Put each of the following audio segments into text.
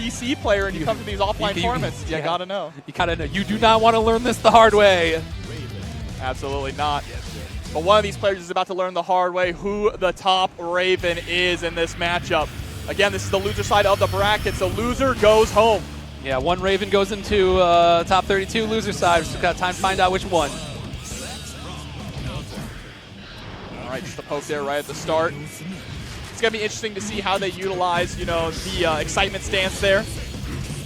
PC player and you come to these offline tournaments, you gotta know. You gotta know. You do not want to learn this the hard way. Absolutely not. But one of these players is about to learn the hard way who the top Raven is in this matchup. Again, this is the loser side of the bracket, so loser goes home. Yeah, one Raven goes into top 32, loser side. We've got time to find out which one. All right, just a poke there right at the start. It's going to be interesting to see how they utilize, you know, the excitement stance there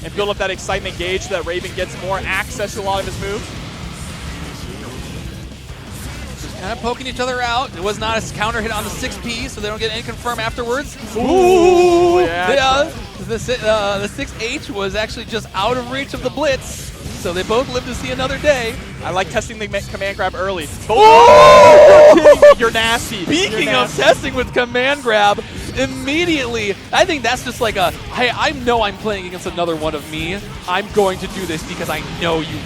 and build up that excitement gauge so that Raven gets more access to a lot of his moves. Kind of poking each other out. It was not a counter hit on the 6P, so they don't get any confirm afterwards. Ooh, yeah. The 6H was actually just out of reach of the blitz, so they both live to see another day. I like testing the command grab early. Oh, you're kidding me. You're nasty. Speaking of testing with command grab, immediately, I think that's just like a, hey, I know I'm playing against another one of me. I'm going to do this because I know you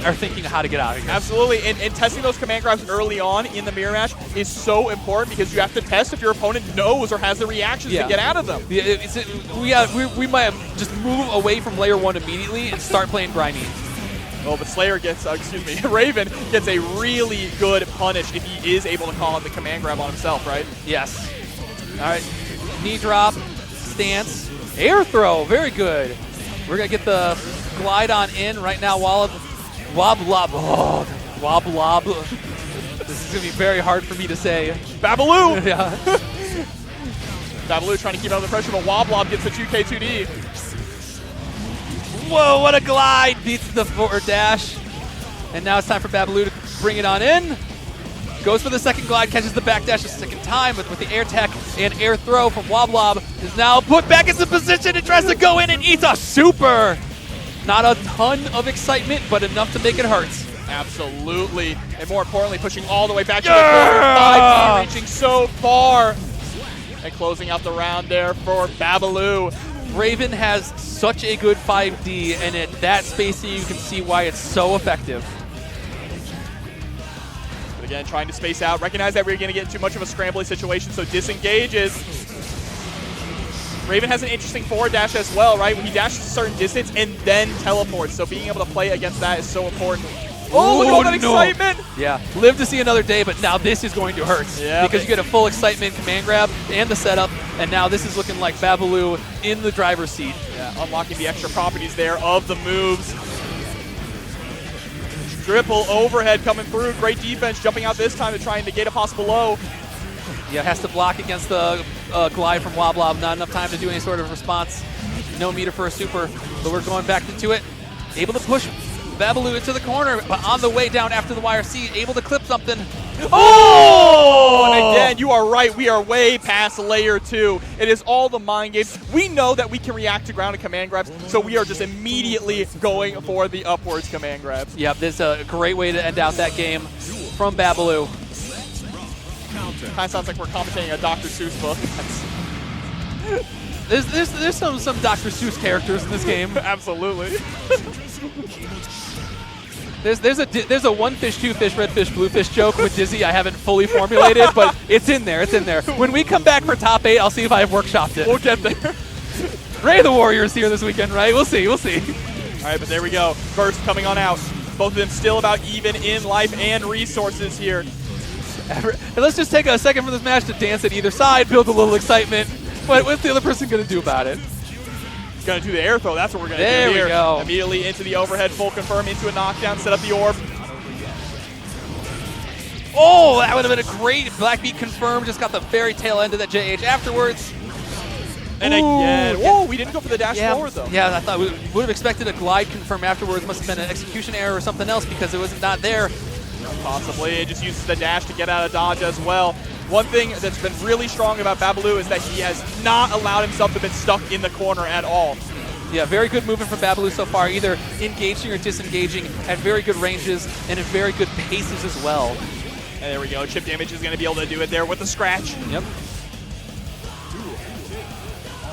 are thinking of how to get out of here. Absolutely, and testing those command grabs early on in the mirror match is so important because you have to test if your opponent knows or has the reactions to get out of them. Yeah, we might just move away from layer 1 immediately and start playing grimy. Oh, but Slayer gets, Raven gets a really good punish if he is able to call out the command grab on himself, right? Yes. All right, knee drop, stance, air throw, very good. We're gonna get the glide on in right now. Wobbllob. Oh, Wobbllob. This is going to be very hard for me to say. Babbaloo! Yeah. Babbaloo trying to keep out the pressure, but Wobbllob gets the 2K2D. Whoa, what a glide! Beats the forward dash. And now it's time for Babbaloo to bring it on in. Goes for the second glide, catches the back dash a second time, but with the air tech and air throw from Wobbllob is now put back into position and tries to go in and eats a super. Not a ton of excitement, but enough to make it hurt. Absolutely. And more importantly, pushing all the way back to the corner. 5P reaching so far. And closing out the round there for Babbaloo. Raven has such a good 5D, and at that spacing, you can see why it's so effective. But again, trying to space out. Recognize that we're going to get too much of a scrambly situation, so disengages. Raven has an interesting forward dash as well, right? He dashes a certain distance and then teleports, so being able to play against that is so important. Oh, look at all that excitement! Yeah, live to see another day, but now this is going to hurt. Yeah, because you get a full excitement command grab and the setup, and now this is looking like Babbaloo in the driver's seat. Yeah, unlocking the extra properties there of the moves. Triple overhead coming through. Great defense, jumping out this time to try and negate a possible low. Yeah, has to block against the glide from Wobbllob. Not enough time to do any sort of response. No meter for a super, but we're going back into it. Able to push Babbaloo into the corner, but on the way down after the YRC, able to clip something. Oh! And again, you are right. We are way past layer 2. It is all the mind games. We know that we can react to ground and command grabs, so we are just immediately going for the upwards command grabs. Yep, this is a great way to end out that game from Babbaloo. Kind of sounds like we're commentating a Dr. Seuss book. There's some Dr. Seuss characters in this game. Absolutely. There's a one fish, two fish, red fish, blue fish joke with Dizzy I haven't fully formulated, but it's in there. It's in there. When we come back for top 8, I'll see if I've workshopped it. We'll get there. Ray the Warrior's here this weekend, right? We'll see. We'll see. All right, but there we go. First coming on out. Both of them still about even in life and resources here. And let's just take a second for this match to dance at either side, build a little excitement. What's the other person going to do about it? He's going to do the air throw. That's what we're going to do here. There we go. Immediately into the overhead, full confirm, into a knockdown, set up the orb. Oh, that would have been a great Black Beat confirm. Just got the very tail end of that JH afterwards. And again, whoa, we didn't go for the dash forward, though. Yeah, I thought we would have expected a glide confirm afterwards. Must have been an execution error or something else because it was not there. Possibly. It just uses the dash to get out of dodge as well. One thing that's been really strong about Babbaloo is that he has not allowed himself to be stuck in the corner at all. Yeah, very good movement from Babbaloo so far, either engaging or disengaging at very good ranges and at very good paces as well. And there we go. Chip Damage is going to be able to do it there with the scratch. Yep.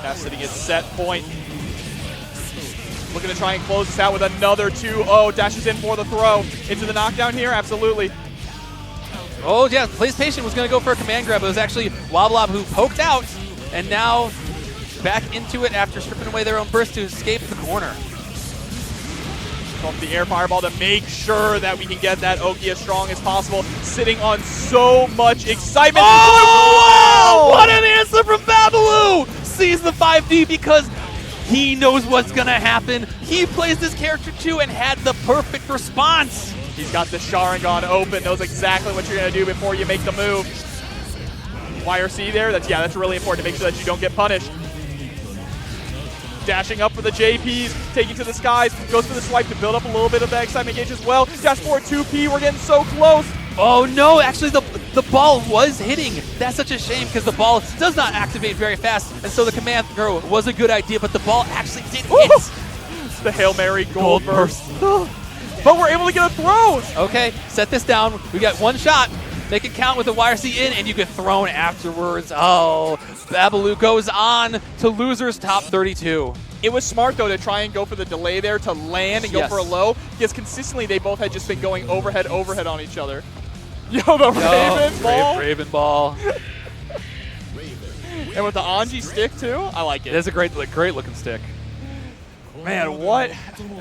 Now sitting at set point. Looking to try and close this out with another 2-0. Dashes in for the throw. Into the knockdown here? Absolutely. Oh, yeah. Plays patient, was going to go for a command grab. It was actually Wobbllob who poked out. And now back into it after stripping away their own burst to escape the corner. Off the air fireball to make sure that we can get that Oki as strong as possible. Sitting on so much excitement. Oh, wow! What an answer from Babbaloo! Sees the 5D because he knows what's going to happen. He plays this character too and had the perfect response. He's got the Sharingan open, knows exactly what you're going to do before you make the move. YRC there, that's really important to make sure that you don't get punished. Dashing up for the JPs, taking to the skies, goes for the swipe to build up a little bit of that excitement gauge as well. Dash forward 2P, we're getting so close. Oh no, actually the ball was hitting. That's such a shame because the ball does not activate very fast, and so the command throw was a good idea, but the ball actually did hit. The Hail Mary gold burst. But we're able to get a throw. Okay, set this down. We got one shot. Make it count with a YRC in, and you get thrown afterwards. Oh, Babbaloo goes on to losers top 32. It was smart, though, to try and go for the delay there to land and go for a low, because consistently they both had just been going overhead on each other. Yo, the Raven ball. Raven ball. And with the Anji stick, too, I like it. It's a great looking stick. Man, what?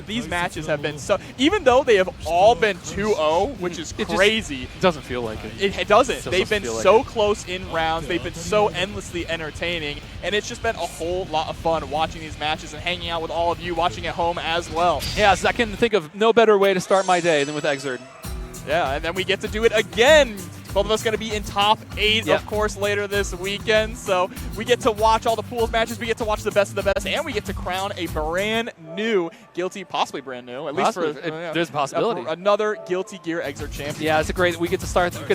These matches have been so... Even though they have all been 2-0, which is crazy. It doesn't feel like it. It doesn't. They've been so close in rounds. They've been so endlessly entertaining. And it's just been a whole lot of fun watching these matches and hanging out with all of you watching at home as well. Yes, I can think of no better way to start my day than with Exerd. Yeah, and then we get to do it again. Both of us going to be in top 8, of course, later this weekend. So we get to watch all the pools matches. We get to watch the best of the best. And we get to crown a brand new Guilty, possibly brand new, at least for there's a possibility. another Guilty Gear Exert champion. Yeah, it's a great. We get to start